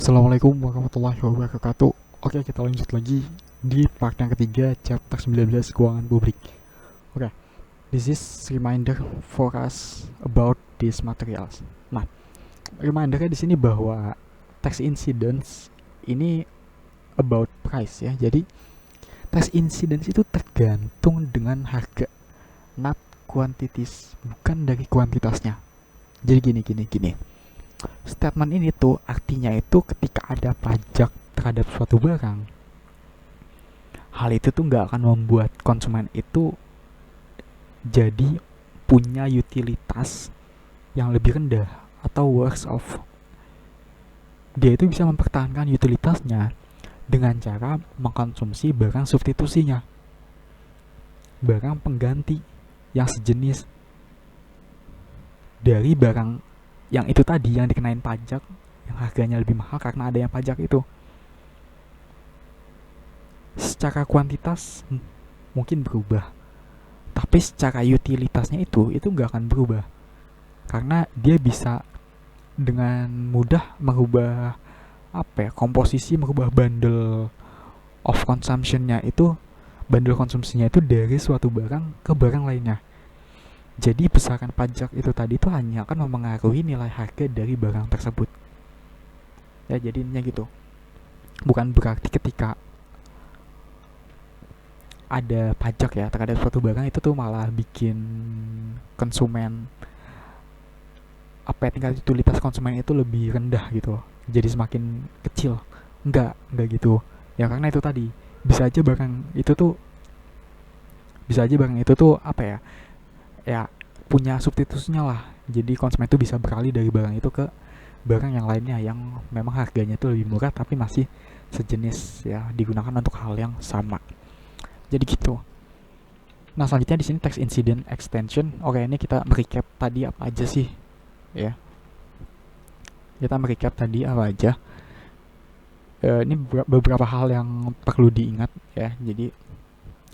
Assalamualaikum warahmatullahi wabarakatuh. Oke, kita lanjut lagi di part yang ketiga, chapter 19 keuangan publik. Oke, this is reminder for us about these materials. Nah, remindernya di sini bahwa tax incidence ini about price ya. Jadi tax incidence itu tergantung dengan harga, not quantities, bukan dari kuantitasnya. Jadi gini. Statement ini tuh artinya itu ketika ada pajak terhadap suatu barang, hal itu tuh nggak akan membuat konsumen itu jadi punya utilitas yang lebih rendah atau worse off. Dia itu bisa mempertahankan utilitasnya dengan cara mengkonsumsi barang substitusinya, barang pengganti yang sejenis dari barang yang itu tadi yang dikenain pajak yang harganya lebih mahal karena ada yang pajak itu. Secara kuantitas mungkin berubah, tapi secara utilitasnya itu nggak akan berubah karena dia bisa dengan mudah merubah komposisi, merubah bundle of consumptionnya itu, bundle konsumsinya itu dari suatu barang ke barang lainnya. Jadi besaran pajak itu tadi itu hanya akan memengaruhi nilai harga dari barang tersebut. Ya, jadi intinya gitu. Bukan berarti ketika ada pajak ya terhadap suatu barang itu tuh malah bikin konsumen tingkat utilitas konsumen itu lebih rendah gitu. Jadi semakin kecil. Enggak gitu. Ya karena itu tadi bisa aja barang itu tuh ya punya substitusinya lah. Jadi konsumen itu bisa beralih dari barang itu ke barang yang lainnya yang memang harganya itu lebih murah tapi masih sejenis ya, digunakan untuk hal yang sama. Jadi gitu. Nah, selanjutnya di sini tax incident extension. Oke, ini kita merecap tadi apa aja sih ya. Kita merecap tadi apa aja. Ini beberapa hal yang perlu diingat ya. Jadi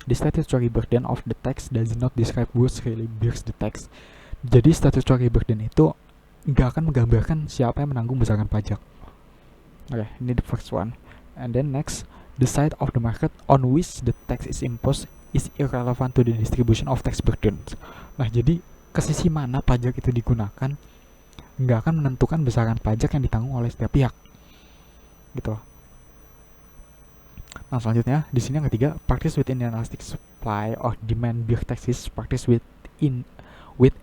the statutory burden of the tax does not describe who really bears the tax. Jadi statutory burden itu nggak akan menggambarkan siapa yang menanggung besaran pajak. Oke, ini the first one. And then next, the side of the market on which the tax is imposed is irrelevant to the distribution of tax burdens. Nah, jadi ke sisi mana pajak itu digunakan nggak akan menentukan besaran pajak yang ditanggung oleh setiap pihak. Gitu. Nah, selanjutnya di sini yang ketiga, practice within elastic supply or demand bear taxes, practice with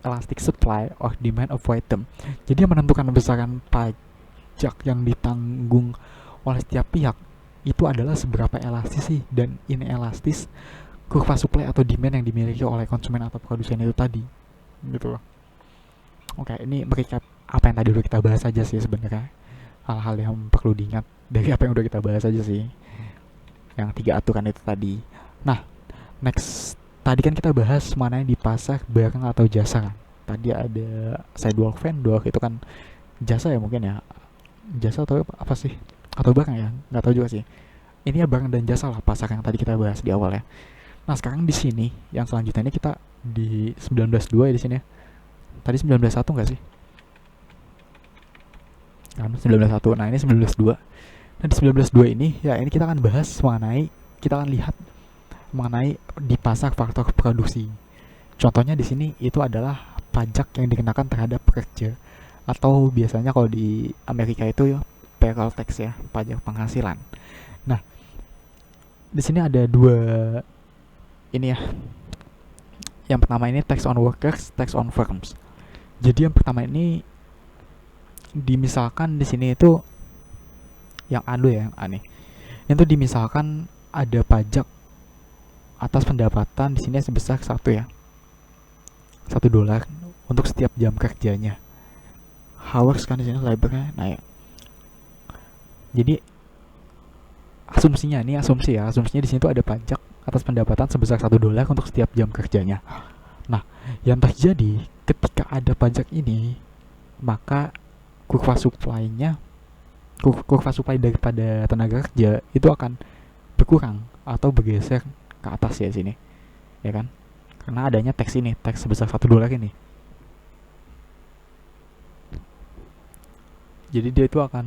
elastic supply or demand avoid them. Jadi yang menentukan besaran pajak yang ditanggung oleh setiap pihak itu adalah seberapa elastis sih dan inelastis kurva supply atau demand yang dimiliki oleh konsumen atau produsen itu tadi. Gitu loh. Oke, ini merecap apa yang tadi udah kita bahas aja sih sebenarnya. Hal-hal yang perlu diingat dari apa yang udah kita bahas aja sih. Yang 3 aturan itu tadi. Nah, next, tadi kan kita bahas mana yang di pasar barang atau jasa kan. Tadi ada sidewalk vendor, itu kan jasa ya mungkin ya. Jasa atau apa sih? Atau barang ya? Nggak tahu juga sih. Ini ya barang dan jasa lah pasar yang tadi kita bahas di awal ya. Nah, sekarang di sini yang selanjutnya ini kita di 19.2 ya di sini ya. Tadi 19.1 nggak sih? Kan 19.1. Nah, ini 19.2. Nah, di 19.2 ini ya ini kita akan bahas mengenai, kita akan lihat mengenai di pasar faktor produksi. Contohnya di sini itu adalah pajak yang dikenakan terhadap pekerja, atau biasanya kalau di Amerika itu payroll tax ya, pajak penghasilan. Nah, di sini ada dua ini ya. Yang pertama ini tax on workers, tax on firms. Jadi yang pertama ini dimisalkan di sini itu yang yang aneh. Itu dimisalkan ada pajak atas pendapatan di sini sebesar $1 untuk setiap jam kerjanya. Hours kan di sini labornya. Nah, ya. Jadi asumsinya di sini tuh ada pajak atas pendapatan sebesar $1 untuk setiap jam kerjanya. Nah, yang terjadi ketika ada pajak ini, maka kurva supply daripada tenaga kerja itu akan berkurang atau bergeser ke atas ya sini, ya kan? Karena adanya tax sebesar $1 ini. Jadi dia itu akan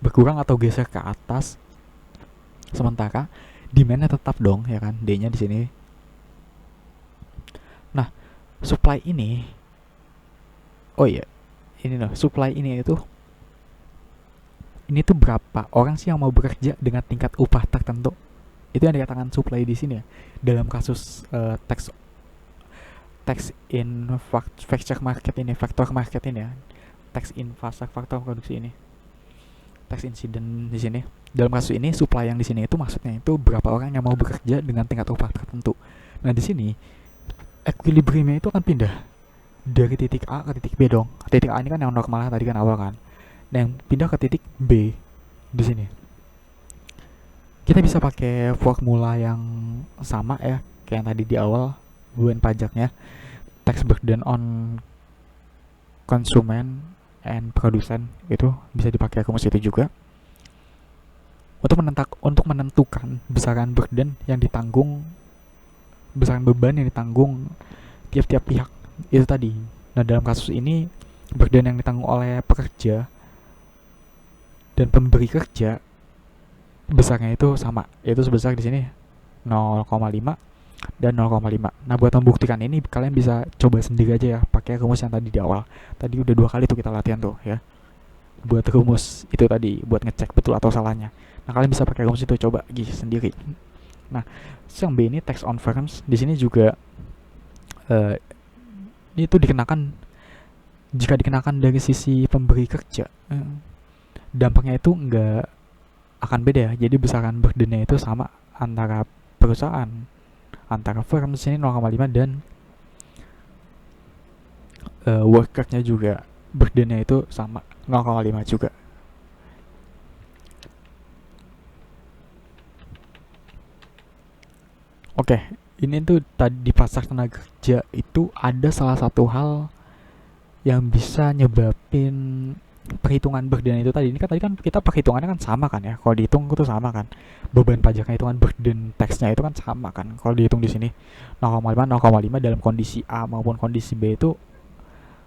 berkurang atau geser ke atas, sementara demand-nya tetap dong ya kan, D-nya di sini. Nah, supply ini, oh iya, ini loh, supply ini tuh berapa orang sih yang mau bekerja dengan tingkat upah tertentu. Itu yang dikatakan supply di sini ya. Dalam kasus tax in factor market ini, faktor market ini ya. Tax in faktor produksi ini. Tax incident di sini. Dalam kasus ini supply yang di sini itu maksudnya itu berapa orang yang mau bekerja dengan tingkat upah tertentu. Nah, di sini equilibriumnya itu akan pindah dari titik A ke titik B dong. Titik A ini kan yang normal tadi kan awal kan. Nah, yang pindah ke titik B di sini. Kita bisa pakai formula yang sama ya, kayak yang tadi di awal, beban pajaknya, tax burden on consumer and produsen, itu bisa dipakai rumus itu juga. Untuk menentukan besaran burden yang ditanggung, besaran beban yang ditanggung tiap-tiap pihak itu tadi. Nah, dalam kasus ini burden yang ditanggung oleh pekerja dan pemberi kerja besarnya itu sama, yaitu sebesar di sini 0,5 dan 0,5. Nah, buat membuktikan ini kalian bisa coba sendiri aja ya, pakai rumus yang tadi di awal. Tadi udah 2 kali tuh kita latihan tuh ya. Buat rumus itu tadi, buat ngecek betul atau salahnya. Nah, kalian bisa pakai rumus itu, coba sendiri. Nah, yang B ini tax on firms, di sini juga itu dikenakan, jika dikenakan dari sisi pemberi kerja, dampaknya itu enggak akan beda ya. Jadi besaran burdennya itu sama antara perusahaan, antara firm di sini 0,5 dan workernya juga burdennya itu sama 0,5 juga. Oke, ini tuh tadi di pasar tenaga kerja itu ada salah satu hal yang bisa nyebabin perhitungan burden itu tadi. Ini kan tadi kan kita perhitungannya kan sama kan ya. Kalau dihitung itu sama kan. Beban pajaknya, hitungan burden tax-nya itu kan sama kan. Kalau dihitung di sini 0,5 0,5 dalam kondisi A maupun kondisi B itu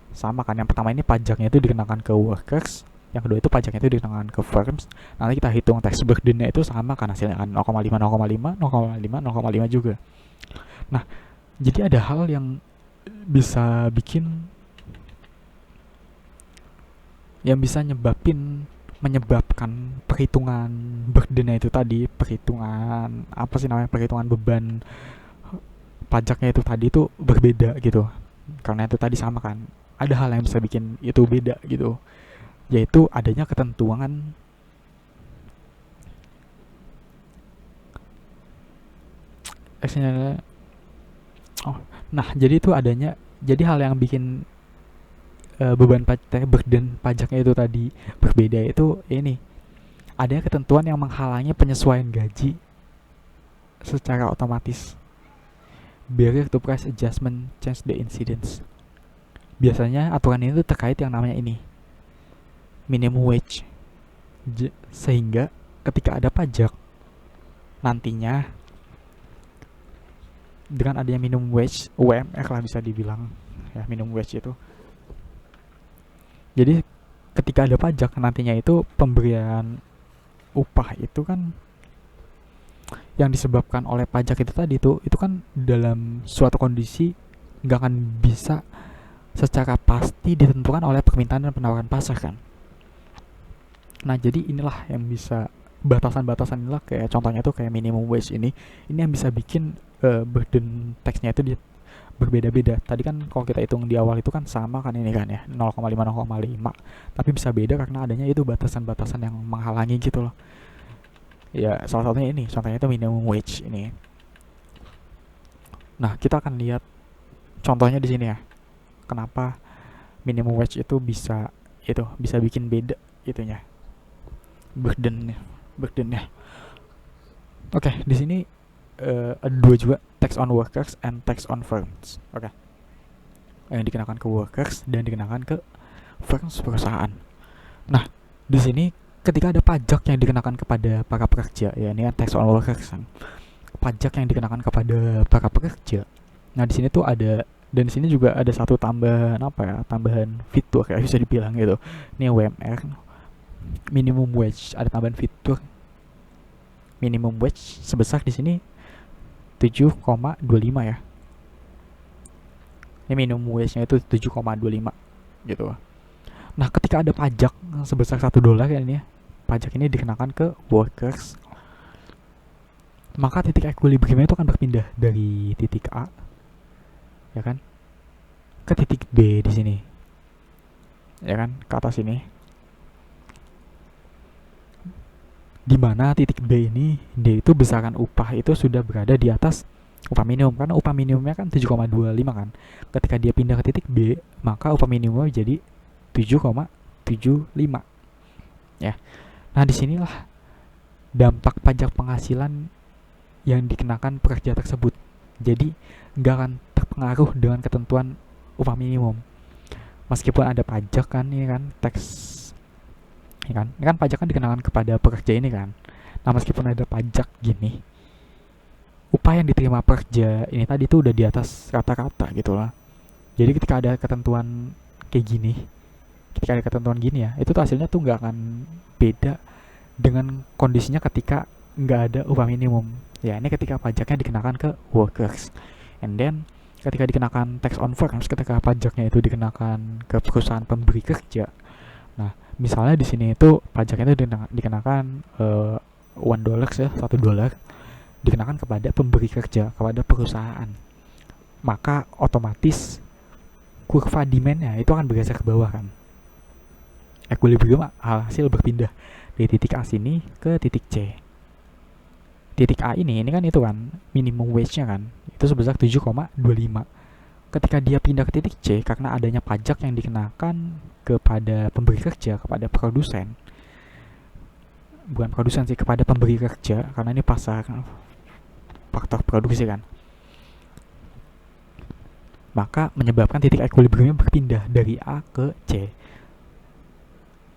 sama kan. Yang pertama ini pajaknya itu dikenakan ke workers, yang kedua itu pajaknya itu dikenakan ke firms. Nanti kita hitung tax burden-nya itu sama kan hasilnya kan 0,5 0,5 0,5 0,5 juga. Nah, jadi ada hal yang bisa menyebabkan perhitungan burden-nya itu tadi, perhitungan apa sih namanya, perhitungan beban pajaknya itu tadi itu berbeda gitu. Karena itu tadi sama kan. Ada hal yang bisa bikin itu beda gitu, yaitu adanya ketentuan jadi itu adanya, jadi hal yang bikin beban burden pajaknya itu tadi berbeda itu ini, adanya ketentuan yang menghalangi penyesuaian gaji secara otomatis. Barrier to price adjustment change the incidence. Biasanya aturan ini tuh terkait yang namanya ini, minimum wage. Sehingga ketika ada pajak nantinya, dengan adanya minimum wage, UMR lah bisa dibilang ya, minimum wage itu. Jadi ketika ada pajak nantinya itu pemberian upah itu kan yang disebabkan oleh pajak itu tadi itu kan dalam suatu kondisi nggak akan bisa secara pasti ditentukan oleh permintaan dan penawaran pasar kan. Nah, jadi inilah yang bisa, batasan-batasan inilah, kayak contohnya tuh kayak minimum wage ini yang bisa bikin burden tax-nya itu berbeda-beda. Tadi kan kalau kita hitung di awal itu kan sama kan ini kan ya, 0,5 0,5, tapi bisa beda karena adanya itu batasan-batasan yang menghalangi gitu loh. Ya, salah satunya ini, contohnya itu minimum wage ini. Nah, kita akan lihat contohnya di sini ya. Kenapa minimum wage itu bisa bikin beda itunya, burdennya. Oke, di sini ada dua juga, tax on workers and tax on firms. Oke. Yang dikenakan ke workers dan dikenakan ke firms, perusahaan. Nah, di sini ketika ada pajak yang dikenakan kepada para pekerja, ya ini kan tax on workers kan. Pajak yang dikenakan kepada para pekerja. Nah, di sini tuh ada, dan di sini juga ada satu tambahan fitur kayak bisa dibilang gitu. Ini UMR. minimum wage, ada tambahan fitur minimum wage sebesar di sini 7,25 ya. Ini minimum wage-nya itu 7,25 gitu. Nah, ketika ada pajak sebesar $1 ya ini ya, pajak ini dikenakan ke workers, maka titik equilibrium itu akan berpindah dari titik A, ya kan, ke titik B di sini, ya kan, ke atas ini. Di mana titik B ini, D itu besaran upah itu sudah berada di atas upah minimum, karena upah minimumnya kan 7,25 kan. Ketika dia pindah ke titik B, maka upah minimumnya jadi 7,75 ya. Nah, disinilah dampak pajak penghasilan yang dikenakan pekerja tersebut. Jadi nggak akan terpengaruh dengan ketentuan upah minimum. Meskipun ada pajak kan, ini kan tax, ya kan? Ini kan pajak kan dikenakan kepada pekerja ini kan. Nah, meskipun ada pajak gini, upah yang diterima pekerja ini tadi tuh udah di atas rata-rata gitu lah. Jadi ketika ada ketentuan kayak gini, ketika ada ketentuan gini ya, itu tuh hasilnya tuh nggak akan beda dengan kondisinya ketika nggak ada upah minimum. Ya, ini ketika pajaknya dikenakan ke workers. And then ketika dikenakan tax on firms, ketika pajaknya itu dikenakan ke perusahaan pemberi kerja. Nah, misalnya di sini itu pajaknya itu dikenakan $1 ya, $1 dikenakan kepada pemberi kerja, kepada perusahaan. Maka otomatis kurva demand-nya itu akan bergeser ke bawah kan. Equilibrium hasil berpindah dari titik A sini ke titik C. Titik A ini kan itu kan minimum wage-nya kan, itu sebesar 7,25. Ketika dia pindah ke titik C, karena adanya pajak yang dikenakan kepada pemberi kerja, kepada produsen, bukan produsen sih, kepada pemberi kerja, karena ini pasar faktor produksi kan, maka menyebabkan titik equilibriumnya berpindah dari A ke C.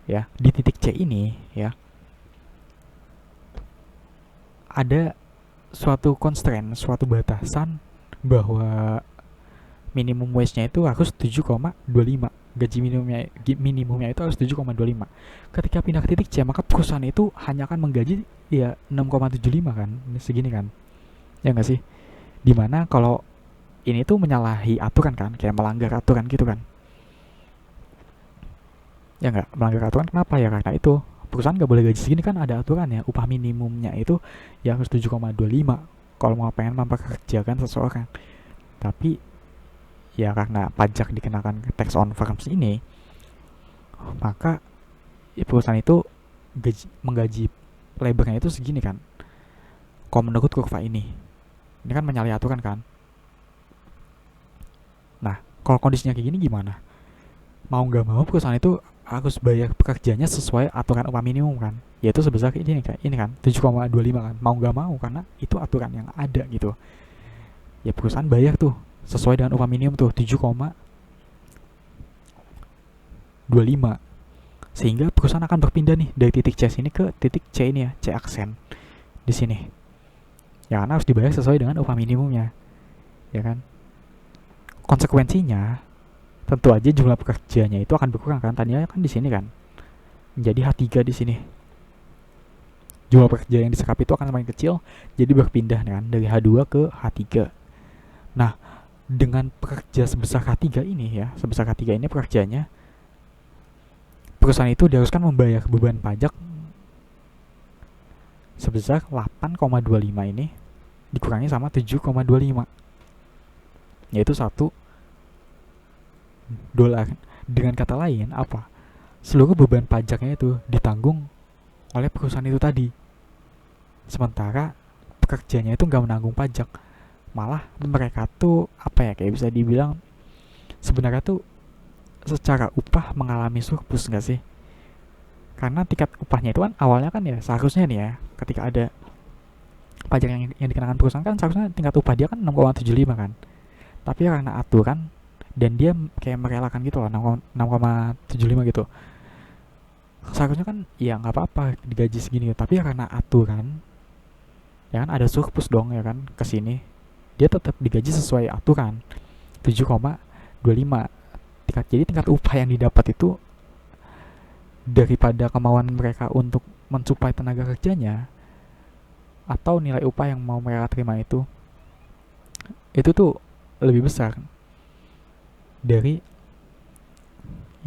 Ya, di titik C ini ya ada suatu constraint, suatu batasan bahwa minimum wage-nya itu harus 7,25. Gaji minimumnya itu harus 7,25. Ketika pindah ke titik C, maka perusahaan itu hanya akan menggaji ya 6,75 kan. Ini segini kan. Ya enggak sih? Dimana kalau ini tuh menyalahi aturan kan, kayak melanggar aturan gitu kan. Ya enggak, melanggar aturan kenapa ya? Karena itu perusahaan nggak boleh gaji segini kan, ada aturannya. Upah minimumnya itu ya harus 7,25 kalau mau pengen mempekerjakan seseorang. Tapi ya karena pajak dikenakan tax on firms ini, maka perusahaan itu menggaji labornya itu segini kan. Kalau menurut kurva ini kan menyalahi aturan kan. Nah, kalau kondisinya kayak gini gimana? Mau nggak mau perusahaan itu harus bayar pekerjanya sesuai aturan upah minimum kan, yaitu sebesar ini kan 7,25 kan. Mau nggak mau, karena itu aturan yang ada gitu. Ya perusahaan bayar tuh sesuai dengan upah minimum tuh 7,25, sehingga perusahaan akan berpindah nih dari titik C ini ke titik C ini ya, C aksen di sini. Ya karena harus dibayar sesuai dengan upah minimumnya, ya kan. Konsekuensinya tentu aja jumlah pekerjanya itu akan berkurang kan. Tadinya kan di sini kan menjadi H3 di sini. Jumlah pekerja yang diserap itu akan semakin kecil, jadi berpindah kan dari H2 ke H3. Nah, dengan pekerja sebesar H3 ini ya, sebesar H3 ini pekerjanya, perusahaan itu diharuskan membayar beban pajak sebesar 8,25 ini dikurangi sama 7,25, yaitu $1. Dengan kata lain apa? Seluruh beban pajaknya itu ditanggung oleh perusahaan itu tadi. Sementara pekerjanya itu nggak menanggung pajak. Malah mereka tuh apa ya, kayak bisa dibilang sebenarnya tuh secara upah mengalami surplus nggak sih? Karena tingkat upahnya itu kan awalnya kan ya seharusnya nih ya, ketika ada pajak yang dikenakan perusahaan kan seharusnya tingkat upah dia kan 6,75 kan. Tapi karena aturan dan dia kayak merelakan gitu loh 6,75 gitu, seharusnya kan ya nggak apa-apa digaji segini, tapi karena aturan ya kan ada surplus dong ya kan, kesini dia tetap digaji sesuai aturan 7,25. Jadi tingkat upah yang didapat itu daripada kemauan mereka untuk mensuplai tenaga kerjanya atau nilai upah yang mau mereka terima itu tuh lebih besar dari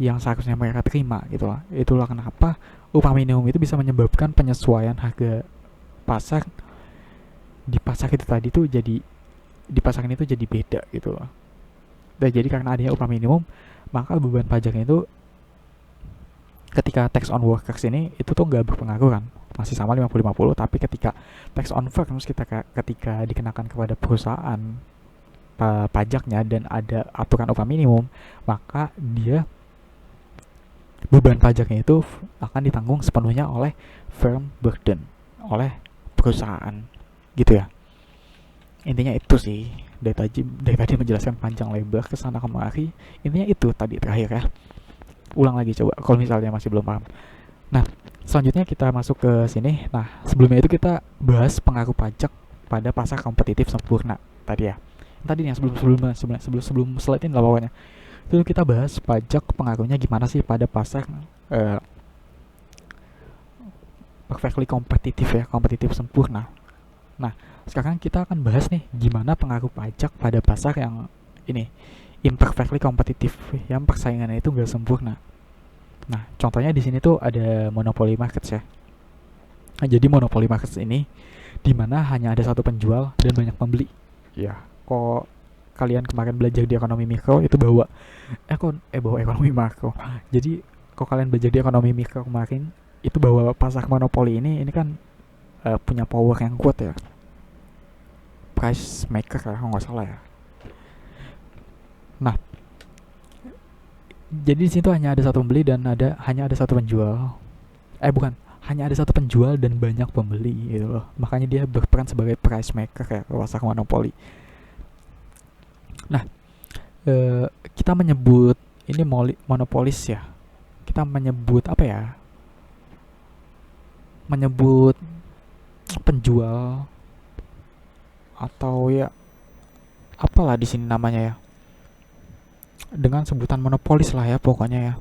yang seharusnya mereka terima gitu lah. Itulah kenapa upah minimum itu bisa menyebabkan penyesuaian harga pasar di pasar itu tadi tuh jadi di pasar ini tuh jadi beda gitu loh. Dan jadi karena adanya upah minimum, maka beban pajaknya itu ketika tax on workers ini itu tuh nggak berpengaruh kan, masih sama 50-50, tapi ketika tax on firms ketika dikenakan kepada perusahaan pajaknya dan ada aturan upah minimum, maka dia beban pajaknya itu akan ditanggung sepenuhnya oleh firm burden, oleh perusahaan gitu ya. Intinya itu sih, dari tadi menjelaskan panjang lebar kesana kemari, intinya itu tadi terakhir ya. Ulang lagi coba kalau misalnya masih belum paham. Nah, selanjutnya kita masuk ke sini. Nah, sebelumnya itu kita bahas pengaruh pajak pada pasar kompetitif sempurna tadi ya. Tadi yang sebelum slide ini lah pokoknya. Itu kita bahas pajak pengaruhnya gimana sih pada pasar uh, perfectly kompetitif ya, kompetitif sempurna. Nah, sekarang kita akan bahas nih gimana pengaruh pajak pada pasar yang ini imperfectly kompetitif, yang persaingannya itu nggak sempurna. Nah, contohnya di sini tuh ada monopoly markets ya. Nah, jadi monopoly markets ini di mana hanya ada satu penjual dan banyak pembeli. Ya, kok kalian kemarin belajar di ekonomi mikro itu bawa ekonomi makro. Jadi kok kalian belajar di ekonomi mikro kemarin itu bahwa pasar monopoli ini kan punya power yang kuat ya, price maker ya kalau nggak salah ya. Nah, jadi di situ hanya ada satu pembeli dan hanya ada satu penjual. Bukan, hanya ada satu penjual dan banyak pembeli gitu loh. Makanya dia berperan sebagai price maker ya pasar monopoli. Nah, kita menyebut ini monopolis ya. Kita menyebut apa ya? Menyebut penjual atau ya apalah di sini namanya ya, dengan sebutan monopolis lah ya pokoknya ya.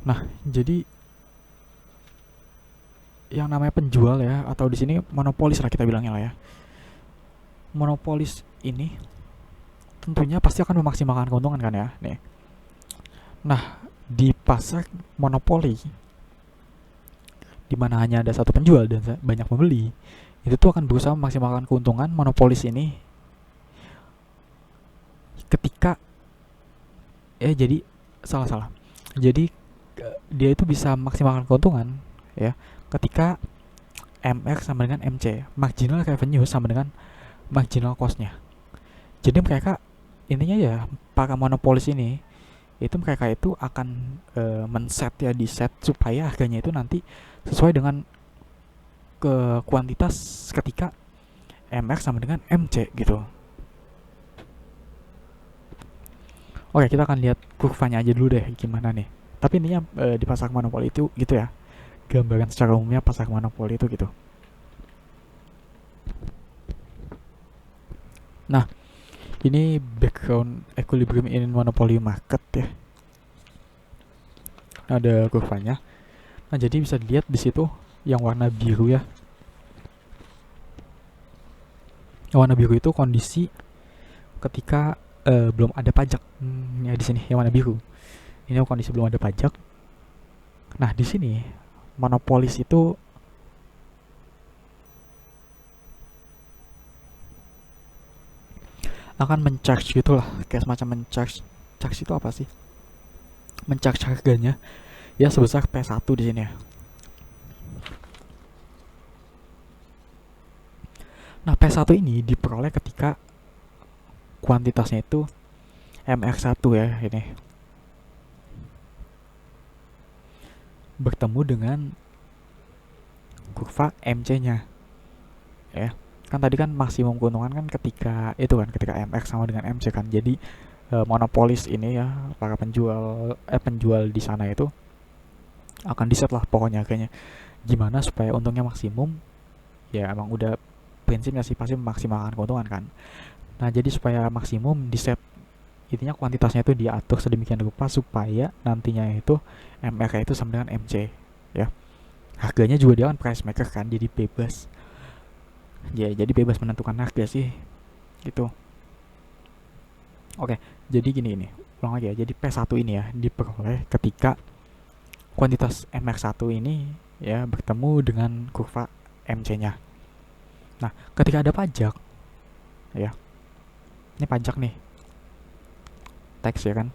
Nah, jadi yang namanya penjual ya, atau di sini monopolis lah kita bilangnya lah ya. Monopolis ini tentunya pasti akan memaksimalkan keuntungan kan ya nih. Nah, di pasar monopoli di mana hanya ada satu penjual dan banyak pembeli, itu tuh akan berusaha memaksimalkan keuntungan monopolis ini ketika jadi salah. Jadi dia itu bisa memaksimalkan keuntungan ya ketika MR sama dengan MC, marginal revenue sama dengan marginal cost-nya. Jadi mereka intinya ya para monopolis ini itu mereka itu akan men-set ya, di set supaya harganya itu nanti sesuai dengan ke kuantitas ketika MR sama dengan MC gitu. Oke, kita akan lihat kurvanya aja dulu deh gimana nih. Tapi intinya di pasar monopoli itu gitu ya. Gambaran secara umumnya pasar monopoli itu gitu. Nah, ini background equilibrium in monopoly market ya. Ada kurvanya. Nah, jadi bisa dilihat di situ yang warna biru ya. Warna biru itu kondisi ketika belum ada pajak. Ya di sini yang warna biru. Ini kondisi belum ada pajak. Nah, di sini monopolis itu akan men-charge gitulah, kayak semacam men-charge. Charge itu apa sih? Men-charge harganya ya sebesar P1 di sini ya. Nah, P1 ini diperoleh ketika kuantitasnya itu MR1 ya, ini bertemu dengan kurva MC-nya ya. Kan tadi kan maksimum keuntungan kan ketika MR sama dengan MC kan. Jadi monopolis ini ya, para penjual di sana itu akan diset lah pokoknya kayaknya gimana supaya untungnya maksimum. Ya emang udah prinsipnya sih pasti memaksimalkan keuntungan kan. Nah, jadi supaya maksimum di set intinya kuantitasnya itu diatur sedemikian rupa supaya nantinya itu MR itu sama dengan MC ya. Harganya juga dia kan price maker kan, jadi bebas ya, jadi bebas menentukan harga sih gitu. Oke, jadi gini ini ulang lagi ya. Jadi P1 ini ya diperoleh ketika kuantitas MR1 ini ya bertemu dengan kurva MC-nya. Nah, ketika ada pajak ya, ini pajak nih, teks ya kan,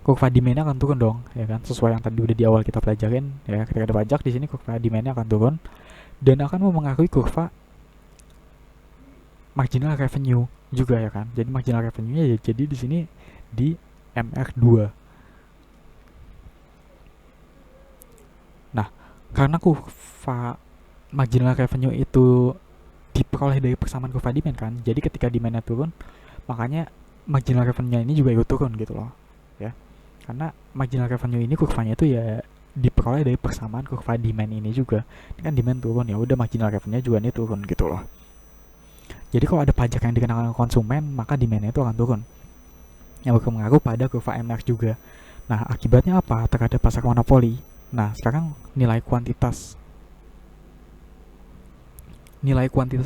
kurva demand-nya akan turun dong ya kan, sesuai yang tadi udah di awal kita pelajarin ya. Ketika ada pajak di sini kurva demand-nya akan turun dan akan mempengaruhi kurva marginal revenue juga ya kan. Jadi marginal revenue-nya ya, jadi di sini di MR2. Nah, karena kurva marginal revenue itu diperoleh dari persamaan kurva demand kan, jadi ketika demand-nya turun, makanya marginal revenue ini juga ikut turun gitu loh ya. Karena marginal revenue ini kurvanya itu ya diperoleh dari persamaan kurva demand ini juga. Ini kan demand turun, ya udah marginal revenue juga ini turun gitu loh. Jadi kalau ada pajak yang dikenakan konsumen, maka demand-nya itu akan turun, yang berpengaruh pada kurva MR juga. Nah, akibatnya apa terhadap pasar monopoli? Nah, sekarang nilai kuantitas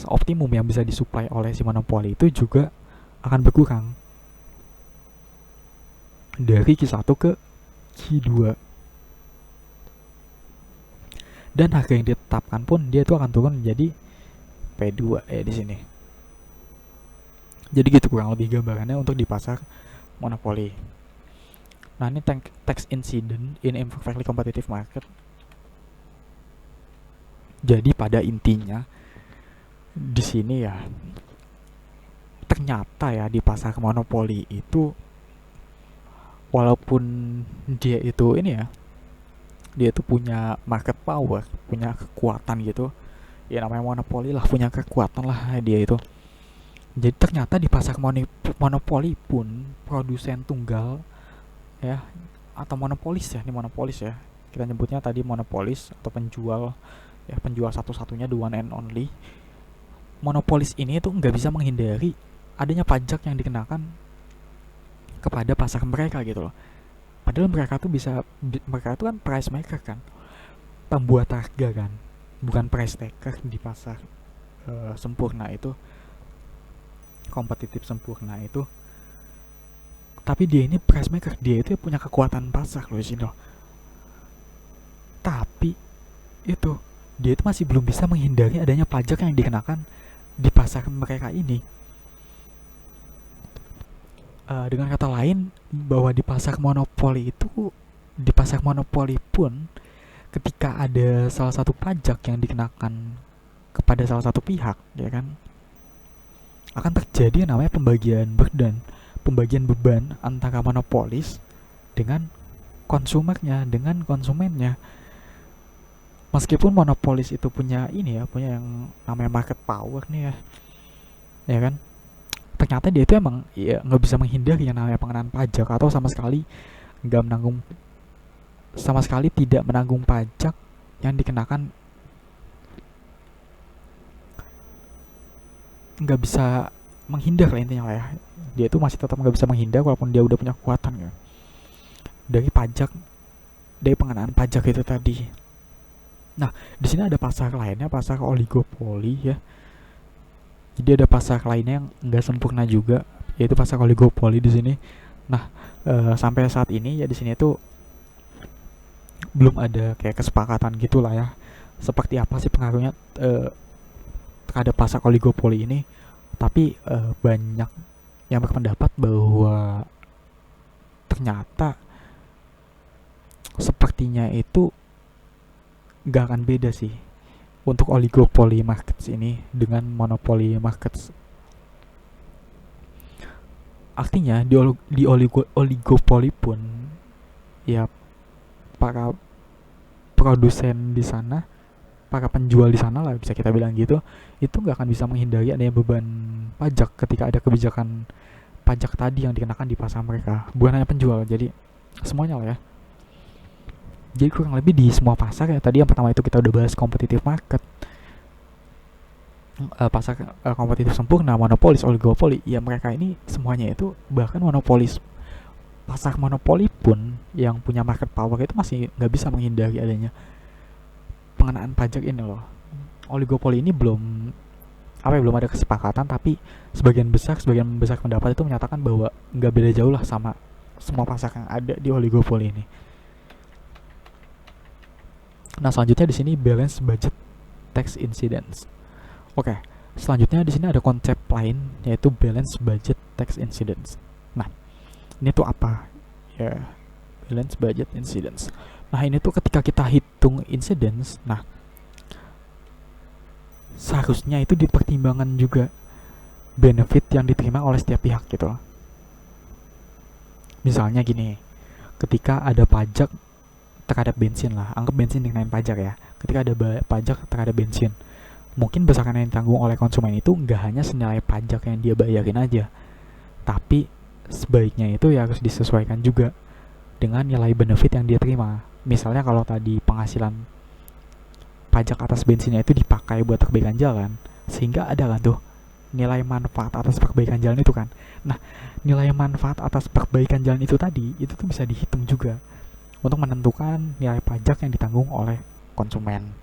optimum yang bisa disuplai oleh si monopoli itu juga akan berkurang dari Q1 ke Q2. Dan harga yang ditetapkan pun dia itu akan turun menjadi P2 ya di sini. Jadi gitu kurang lebih gambarannya untuk di pasar monopoli. Nah, ini tax incident in imperfectly competitive market. Jadi pada intinya di sini ya, ternyata ya di pasar monopoli itu walaupun dia itu ini ya, dia itu punya market power, punya kekuatan gitu ya, namanya monopoli lah, punya kekuatan lah dia itu. Jadi ternyata di pasar monopoli pun produsen tunggal ya, atau monopolis ya, ini monopolis ya, kita nyebutnya tadi monopolis atau penjual ya, penjual satu-satunya, the one and only. Monopolis ini tuh nggak bisa menghindari adanya pajak yang dikenakan kepada pasar mereka gitu loh. Padahal mereka tuh mereka tuh kan price maker kan, pembuat harga kan, bukan price taker di pasar sempurna itu, kompetitif sempurna itu. Tapi dia ini price maker, dia itu punya kekuatan pasar loh sih loh. Tapi itu dia itu masih belum bisa menghindari adanya pajak yang dikenakan di pasar mereka ini. Dengan kata lain, bahwa di pasar monopoli pun ketika ada salah satu pajak yang dikenakan kepada salah satu pihak ya kan, akan terjadi yang namanya pembagian beban antara monopolis dengan konsumennya. Meskipun monopolis itu punya ini ya, punya yang namanya market power nih ya kan, ternyata dia itu emang ya nggak bisa menghindari yang namanya pengenaan pajak, atau sama sekali tidak menanggung pajak yang dikenakan, nggak bisa menghindar lah intinya lah ya. Dia itu masih tetap nggak bisa menghindar walaupun dia udah punya kekuatan ya, dari pengenaan pajak itu tadi. Nah, di sini ada pasar lainnya, pasar oligopoli ya. Jadi ada pasar lainnya yang nggak sempurna juga, yaitu pasar oligopoli di sini. Nah, sampai saat ini ya di sini tuh belum ada kayak kesepakatan gitulah ya, seperti apa sih pengaruhnya terhadap pasar oligopoli ini. Tapi banyak yang berpendapat bahwa ternyata sepertinya itu gak akan beda sih untuk oligopoli markets ini dengan monopoli markets. Artinya di oligopoli pun ya, para produsen di sana, para penjual di sana lah bisa kita bilang gitu, itu nggak akan bisa menghindari adanya beban pajak ketika ada kebijakan pajak tadi yang dikenakan di pasar mereka. Bukan hanya penjual, jadi semuanya lah ya. Jadi kurang lebih di semua pasar ya, tadi yang pertama itu kita udah bahas competitive market. pasar kompetitif sempurna, monopolis, oligopoli, ya mereka ini semuanya itu bahkan monopolis pasar monopoli pun yang punya market power itu masih nggak bisa menghindari adanya pengenaan pajak ini loh. Oligopoli ini belum belum ada kesepakatan, tapi sebagian besar pendapat itu menyatakan bahwa nggak beda jauh lah sama semua pasar yang ada di oligopoli ini. Nah, selanjutnya di sini balance budget tax incidence. Oke, selanjutnya di sini ada konsep lain yaitu balance budget tax incidence. Nah, ini tuh apa? Ya, balance budget incidence. Nah, ini tuh ketika kita hitung incidence, nah seharusnya itu dipertimbangkan juga benefit yang diterima oleh setiap pihak gitu. Misalnya gini, ketika ada pajak terhadap bensin lah, anggap bensin dikenain pajak ya. Ketika ada pajak terhadap bensin, mungkin besaran yang ditanggung oleh konsumen itu nggak hanya senilai pajak yang dia bayarin aja, tapi sebaiknya itu ya harus disesuaikan juga dengan nilai benefit yang dia terima. Misalnya kalau tadi penghasilan pajak atas bensinnya itu dipakai buat perbaikan jalan, sehingga ada kan tuh nilai manfaat atas perbaikan jalan itu kan. Nah, nilai manfaat atas perbaikan jalan itu tadi, itu tuh bisa dihitung juga untuk menentukan nilai pajak yang ditanggung oleh konsumen.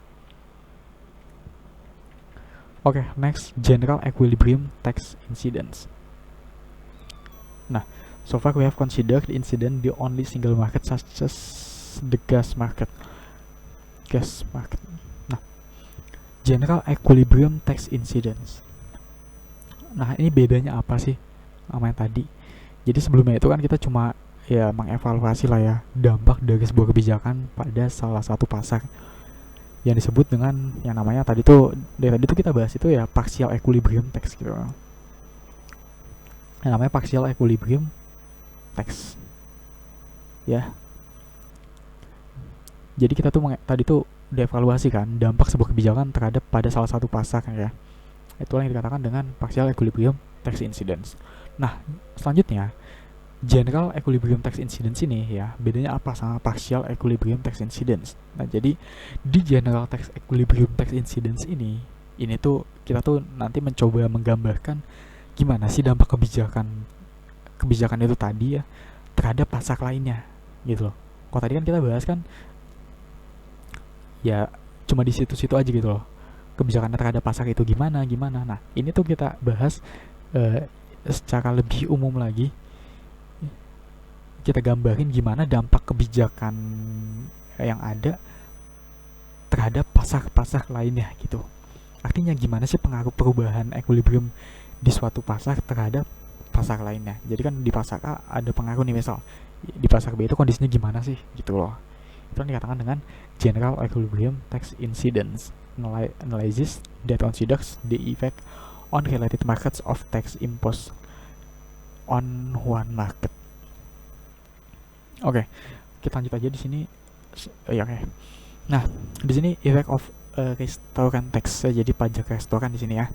Oke, next, general equilibrium tax incidence. Nah, so far we have considered the incident the only single market such as the gas market. Nah, general equilibrium tax incidence. Nah, ini bedanya apa sih sama yang tadi? Jadi sebelumnya itu kan kita cuma ya mengevaluasi lah ya dampak dari sebuah kebijakan pada salah satu pasar yang disebut dengan yang namanya tadi tuh kita bahas itu ya partial equilibrium tax gitu. Yang namanya partial equilibrium tax ya. Jadi kita tuh tadi tuh dievaluasi kan dampak sebuah kebijakan terhadap pada salah satu pasar ya. Itulah yang dikatakan dengan partial equilibrium tax incidence. Nah, selanjutnya general equilibrium tax incidence ini ya bedanya apa sama partial equilibrium tax incidence. Nah, jadi di general tax equilibrium tax incidence ini tuh kita tuh nanti mencoba menggambarkan gimana sih dampak kebijakan itu tadi ya terhadap pasar lainnya gitu loh. Kalau tadi kan kita bahas kan ya cuma di situ-situ aja gitu loh, kebijakannya terhadap pasar itu gimana. Nah, ini tuh kita bahas secara lebih umum lagi, kita gambarin gimana dampak kebijakan yang ada terhadap pasar-pasar lainnya gitu. Artinya gimana sih pengaruh perubahan equilibrium di suatu pasar terhadap pasar lainnya. Jadi kan di pasar A ada pengaruh nih, misal di pasar B itu kondisinya gimana sih gitu loh. Itu yang dikatakan dengan general equilibrium tax incidence analysis that considers the effect on related markets of tax imposed on one market. Oke, kita lanjut aja di sini. Oke. Nah, di sini effect of restoran tax, jadi pajak restoran di sini ya.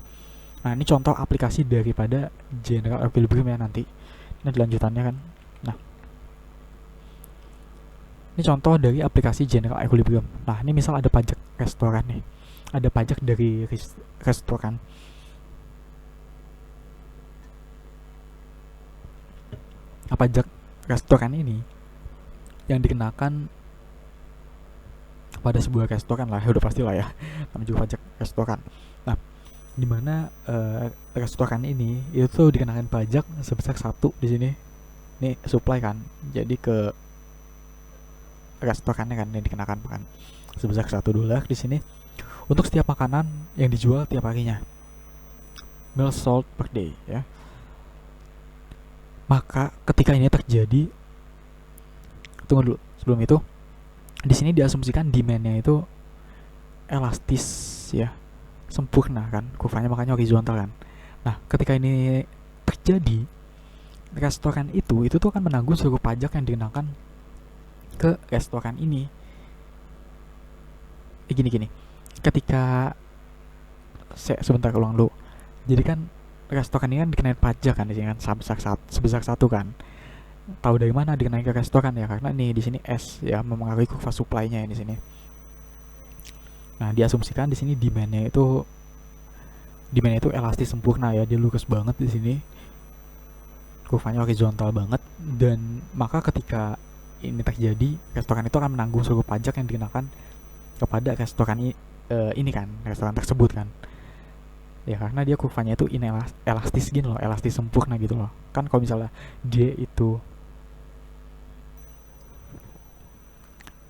Nah, ini contoh aplikasi daripada general equilibrium ya nanti. Ini lanjutannya kan. Nah, ini contoh dari aplikasi general equilibrium. Nah, ini misal ada pajak restoran nih. Ada pajak dari restoran. Nah, pajak restoran ini yang dikenakan pada sebuah restoran lah, udah pasti lah ya, namanya juga pajak restoran. Nah, dimana restoran ini itu tuh dikenakan pajak sebesar 1 di sini. Ini supply kan, jadi ke restorannya kan yang dikenakan kan sebesar $1 di sini untuk setiap makanan yang dijual tiap harinya, meal sold per day ya. Maka ketika ini terjadi, tunggu dulu, sebelum itu di sini diasumsikan demand-nya itu elastis ya, sempurna kan, kurvanya makanya horizontal kan. Nah, ketika ini terjadi, restoran itu tuh akan menanggung seluruh pajak yang dikenakan ke restoran ini. Gini, ketika sebentar ulang dulu. Jadi kan restoran ini kan dikenain pajak kan di sini kan sebesar 1 kan. Tahu dari mana dikenain ke restoran ya? Karena nih di sini S ya mempengaruhi kurva supply-nya di sini. Nah, diasumsikan di sini demand-nya itu demand itu elastis sempurna ya, dia lurus banget di sini, kurvanya horizontal banget, dan maka ketika ini terjadi, restoran itu akan menanggung seluruh pajak yang dikenakan kepada restoran ini kan, restoran tersebut kan. Ya karena dia kurvanya itu inelastis gini loh, elastis sempurna gitu loh. Kan kalau misalnya dia itu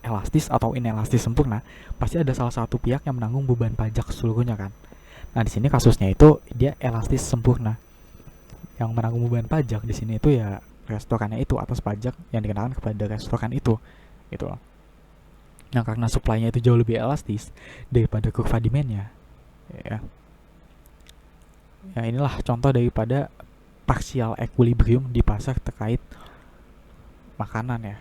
elastis atau inelastis sempurna, pasti ada salah satu pihak yang menanggung beban pajak seluruhnya kan. Nah di sini kasusnya itu dia elastis sempurna. Yang menanggung beban pajak di sini itu ya restorannya itu, atas pajak yang dikenakan kepada restoran itu, gitu loh. Nah karena supply-nya itu jauh lebih elastis daripada kurva demand-nya, ya. Ya inilah contoh daripada partial equilibrium di pasar terkait makanan ya.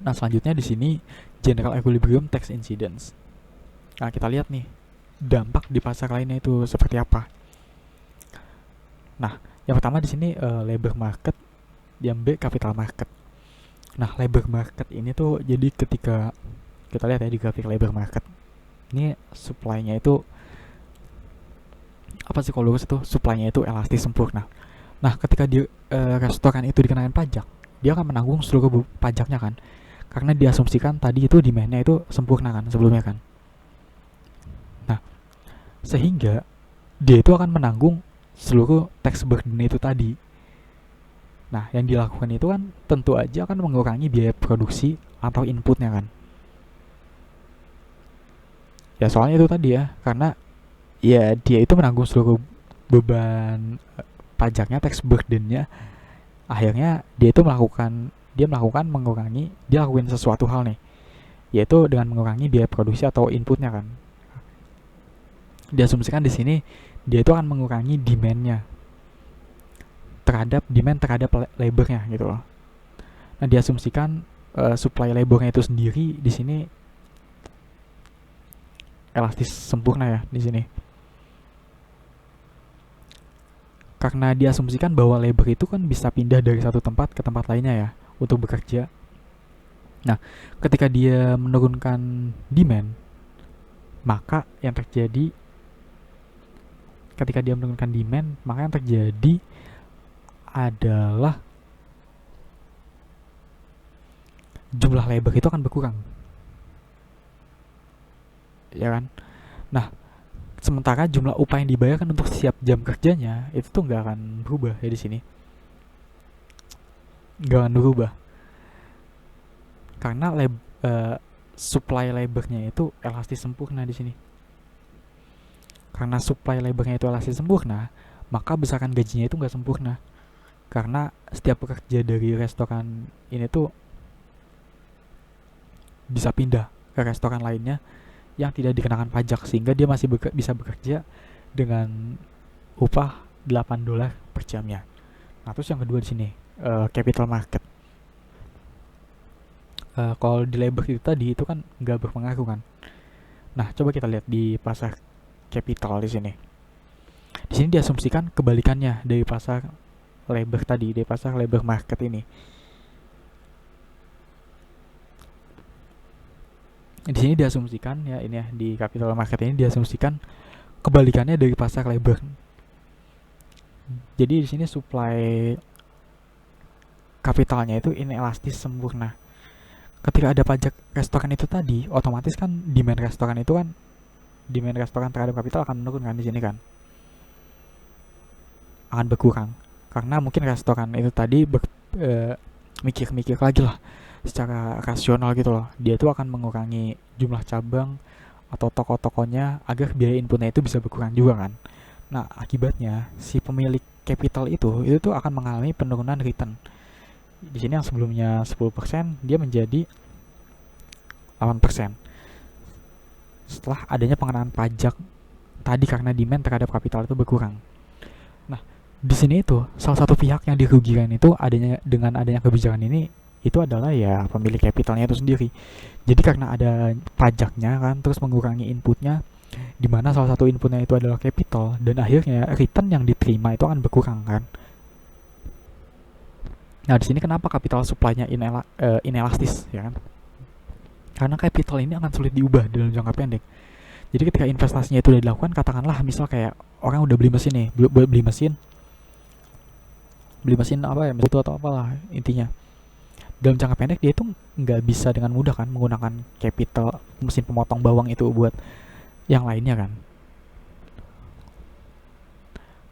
Nah selanjutnya di sini general equilibrium tax incidence. Nah kita lihat nih dampak di pasar lainnya itu seperti apa. Nah yang pertama di sini labor market, yang B capital market. Nah labor market ini tuh jadi ketika kita lihat ya di grafik labor market, ini supply-nya itu apa sih kalau lurus itu, supply-nya itu elastis sempurna. Nah ketika di restoran itu dikenakan pajak, dia akan menanggung seluruh pajaknya kan, karena diasumsikan tadi itu demand-nya itu sempurna kan sebelumnya kan. Nah sehingga dia itu akan menanggung seluruh tax burden itu tadi. Nah yang dilakukan itu kan tentu aja akan mengurangi biaya produksi atau inputnya kan. Ya soalnya itu tadi ya, karena ya dia itu menanggung seluruh beban pajaknya, tax burdennya. Akhirnya dia melakukan mengurangi, dia lakuin sesuatu hal nih, yaitu dengan mengurangi biaya produksi atau inputnya kan. Diasumsikan di sini dia itu akan mengurangi demand terhadap labornya gitu loh. Nah diasumsikan supply labornya itu sendiri di sini elastis sempurna ya di sini. Karena diasumsikan bahwa labor itu kan bisa pindah dari satu tempat ke tempat lainnya ya untuk bekerja. Nah, ketika dia menurunkan demand, maka yang terjadi adalah jumlah labor itu akan berkurang. Ya kan? Nah, sementara jumlah upah yang dibayarkan untuk setiap jam kerjanya itu tuh nggak akan berubah ya di sini, nggak akan berubah karena supply labornya itu elastis sempurna di sini. Karena supply labornya itu elastis sempurna, maka besaran gajinya itu nggak sempurna, karena setiap pekerja dari restoran ini tuh bisa pindah ke restoran lainnya yang tidak dikenakan pajak, sehingga dia masih bisa bekerja dengan upah $8 per jamnya. Nah terus yang kedua di sini capital market. Kalau di labor itu tadi itu kan nggak berpengaruh kan. Nah coba kita lihat di pasar capital di sini. Di sini diasumsikan kebalikannya dari pasar labor tadi, dari pasar labor market ini. Di sini diasumsikan ya, ini ya di capital market ini diasumsikan kebalikannya dari pasar labor. Jadi di sini supply kapitalnya itu inelastis sempurna. Ketika ada pajak restoran itu tadi, otomatis kan demand restoran terhadap kapital akan menurun kan di sini kan, akan berkurang, karena mungkin restoran itu tadi mikir-mikir lagi lah secara rasional gitu loh, dia itu akan mengurangi jumlah cabang atau toko-tokonya agar biaya inputnya itu bisa berkurang juga kan. Nah akibatnya si pemilik capital itu tuh akan mengalami penurunan return. Di sini yang sebelumnya 10% dia menjadi 8% setelah adanya pengenaan pajak tadi, karena demand terhadap kapital itu berkurang. Nah di sini itu salah satu pihak yang dirugikan itu dengan adanya kebijakan ini itu adalah ya pemilik capitalnya itu sendiri. Jadi karena ada pajaknya kan, terus mengurangi inputnya, di mana salah satu inputnya itu adalah capital, dan akhirnya return yang diterima itu akan berkurang kan. Nah di sini kenapa capital supply-nya inelastis ya kan? Karena capital ini akan sulit diubah dalam jangka pendek. Jadi ketika investasinya itu udah dilakukan, katakanlah misal kayak orang udah beli mesin nih, beli mesin apa ya, butuh atau apalah intinya. Dalam jangka pendek dia itu nggak bisa dengan mudah kan menggunakan capital mesin pemotong bawang itu buat yang lainnya kan.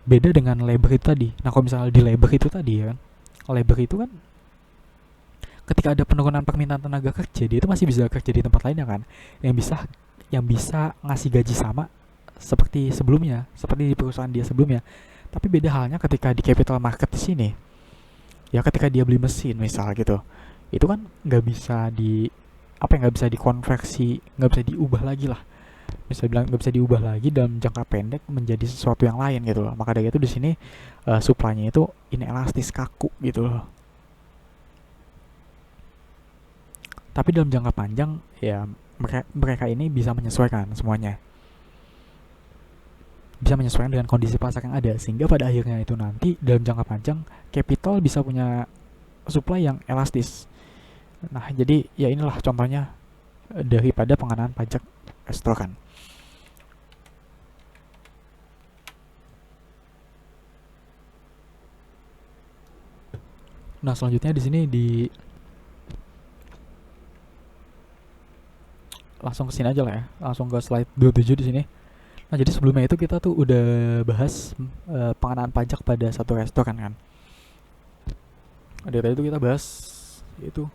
Beda dengan labor itu tadi. Nah kalau misalnya di labor itu tadi ya kan, labor itu kan ketika ada penurunan permintaan tenaga kerja, dia itu masih bisa kerja di tempat lainnya kan, yang bisa ngasih gaji sama seperti sebelumnya, seperti di perusahaan dia sebelumnya. Tapi beda halnya ketika di capital market di sini. Ya ketika dia beli mesin misal gitu, itu kan nggak bisa di nggak bisa dikonversi, nggak bisa diubah lagi lah, bisa bilang nggak bisa diubah lagi dalam jangka pendek menjadi sesuatu yang lain gitu loh. Maka dari itu di sini supply-nya itu inelastis, kaku gitu loh. Tapi dalam jangka panjang ya mereka ini bisa menyesuaikan semuanya, bisa menyesuaikan dengan kondisi pasar yang ada, sehingga pada akhirnya itu nanti dalam jangka panjang capital bisa punya supply yang elastis. Nah jadi ya inilah contohnya daripada pengenaan pajak restoran. Nah selanjutnya di sini langsung ke sini aja lah ya, langsung ke slide 27 di sini. Nah jadi sebelumnya itu kita tuh udah bahas pengenaan pajak pada satu restoran kan. Dari tadi itu kita bahas itu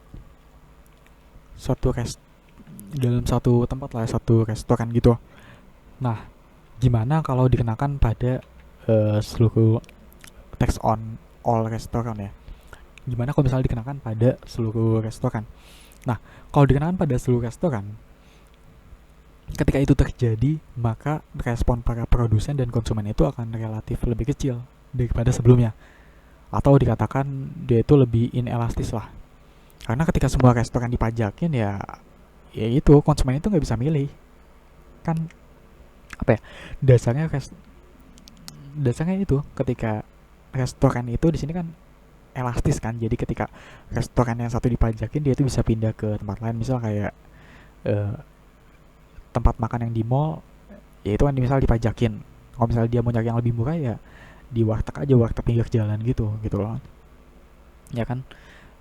dalam satu tempat lah, satu restoran gitu. Nah gimana kalau dikenakan pada seluruh tax on all restoran ya? Gimana kalau misalnya dikenakan pada seluruh restoran? Nah kalau dikenakan pada seluruh restoran, ketika itu terjadi, maka respon para produsen dan konsumen itu akan relatif lebih kecil daripada sebelumnya. Atau dikatakan dia itu lebih inelastis lah. Karena ketika semua restoran dipajakin ya itu konsumen itu nggak bisa milih. Kan apa ya? Dasarnya itu ketika restoran itu di sini kan elastis kan. Jadi ketika restoran yang satu dipajakin, dia itu bisa pindah ke tempat lain. Misal kayak eh, tempat makan yang di mall, ya itu kan misal dipajakin. Kalau misalnya dia mau nyari yang lebih murah ya di warteg aja, warteg pinggir jalan gitu loh, ya kan.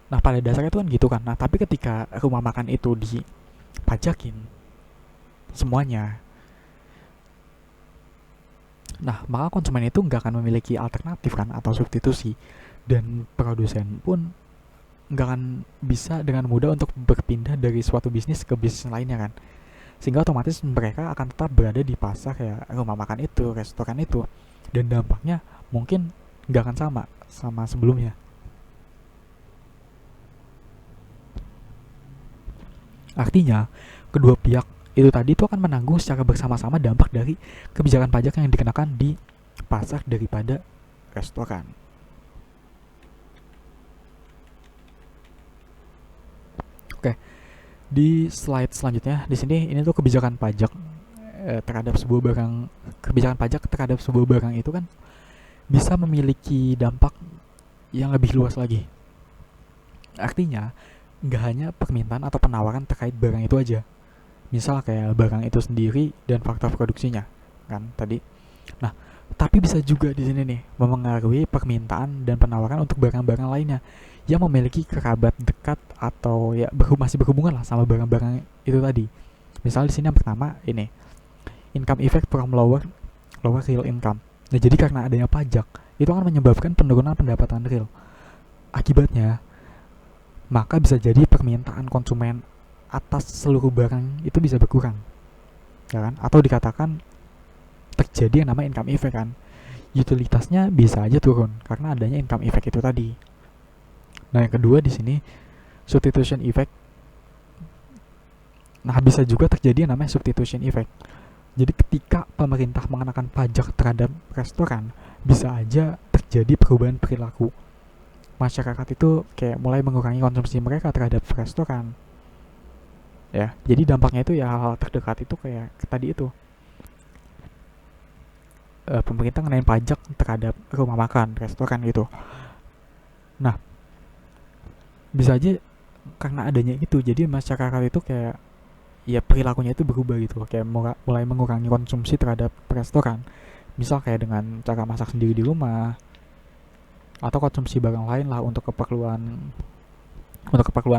Nah pada dasarnya itu kan gitu kan. Nah tapi ketika rumah makan itu dipajakin semuanya, nah maka konsumen itu nggak akan memiliki alternatif kan atau substitusi, dan produsen pun nggak akan bisa dengan mudah untuk berpindah dari suatu bisnis ke bisnis lainnya kan, sehingga otomatis mereka akan tetap berada di pasar ya rumah makan itu, restoran itu, dan dampaknya mungkin nggak akan sama sebelumnya. Artinya kedua pihak itu tadi itu akan menanggung secara bersama-sama dampak dari kebijakan pajak yang dikenakan di pasar daripada restoran. Oke, di slide selanjutnya di sini ini tuh kebijakan pajak terhadap sebuah barang, kebijakan pajak terhadap sebuah barang itu kan bisa memiliki dampak yang lebih luas lagi. Artinya nggak hanya permintaan atau penawaran terkait barang itu aja. Misal kayak barang itu sendiri dan faktor produksinya kan tadi. Nah, tapi bisa juga di sini nih memengaruhi permintaan dan penawaran untuk barang-barang lainnya yang memiliki kerabat dekat atau ya masih berhubungan lah sama barang-barang itu tadi. Misal di sini yang pertama ini income effect from lower real income. Nah, jadi karena adanya pajak itu akan menyebabkan penurunan pendapatan real. Akibatnya, maka bisa jadi permintaan konsumen atas seluruh barang itu bisa berkurang, ya kan? Atau dikatakan terjadi yang namanya income effect kan. Utilitasnya bisa aja turun karena adanya income effect itu tadi. Nah, yang kedua di sini substitution effect. Nah, bisa juga terjadi yang namanya substitution effect. Jadi ketika pemerintah mengenakan pajak terhadap restoran, bisa aja terjadi perubahan perilaku. Masyarakat itu kayak mulai mengurangi konsumsi mereka terhadap restoran. Ya, jadi dampaknya itu ya hal-hal terdekat itu kayak tadi itu. Pemerintah ngenain pajak terhadap rumah makan, restoran gitu. Nah, bisa aja karena adanya itu, jadi masyarakat itu kayak ya perilakunya itu berubah gitu, kayak mulai mengurangi konsumsi terhadap restoran, misal kayak dengan cara masak sendiri di rumah atau konsumsi barang lain lah untuk keperluan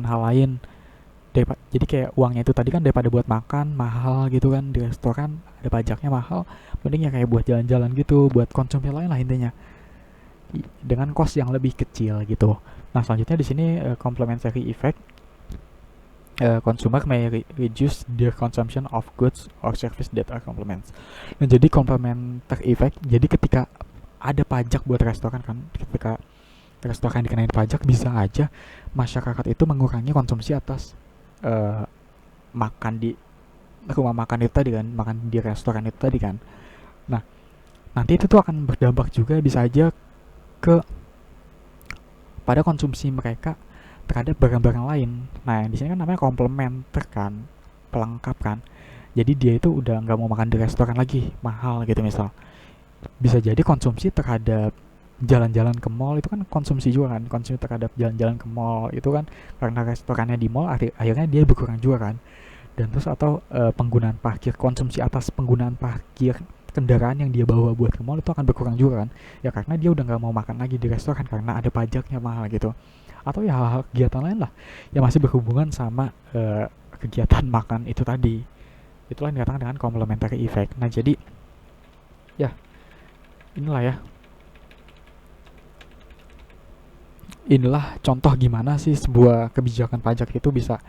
hal lain. Jadi kayak uangnya itu tadi kan daripada buat makan mahal gitu kan di restoran, ada pajaknya mahal, mending ya kayak buat jalan-jalan gitu, buat konsumsi lain lah intinya, dengan cost yang lebih kecil gitu. Nah selanjutnya di sini complementary effect. Consumer may reduce their consumption of goods or service that are complements. Nah jadi complementary effect, jadi ketika ada pajak buat restoran kan, ketika restoran dikenain pajak, bisa aja masyarakat itu mengurangi konsumsi atas uh, makan di rumah makan itu tadi kan, makan di restoran itu tadi kan. Nah nanti itu tuh akan berdampak juga bisa aja ke pada konsumsi mereka terhadap barang-barang lain. Nah di sini kan namanya komplementer kan, pelengkap kan. Jadi dia itu udah nggak mau makan di restoran lagi mahal gitu misal. Bisa jadi konsumsi terhadap jalan-jalan ke mall itu kan konsumsi juga kan, konsumsi terhadap jalan-jalan ke mall itu kan karena restorannya di mall akhirnya dia berkurang juga kan. Dan terus atau penggunaan parkir, konsumsi atas penggunaan parkir kendaraan yang dia bawa buat ke mall itu akan berkurang juga kan, ya karena dia udah nggak mau makan lagi di restoran karena ada pajaknya mahal gitu. Atau ya hal-hal kegiatan lain lah yang masih berhubungan sama kegiatan makan itu tadi. Itulah yang dikatakan dengan complementary effect. Nah jadi ya inilah ya, inilah contoh gimana sih sebuah kebijakan pajak itu bisa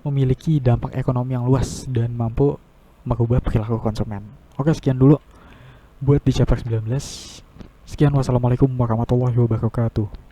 memiliki dampak ekonomi yang luas dan mampu merubah perilaku konsumen. Oke, sekian dulu buat di chapter 19. Sekian, wassalamualaikum warahmatullahi wabarakatuh.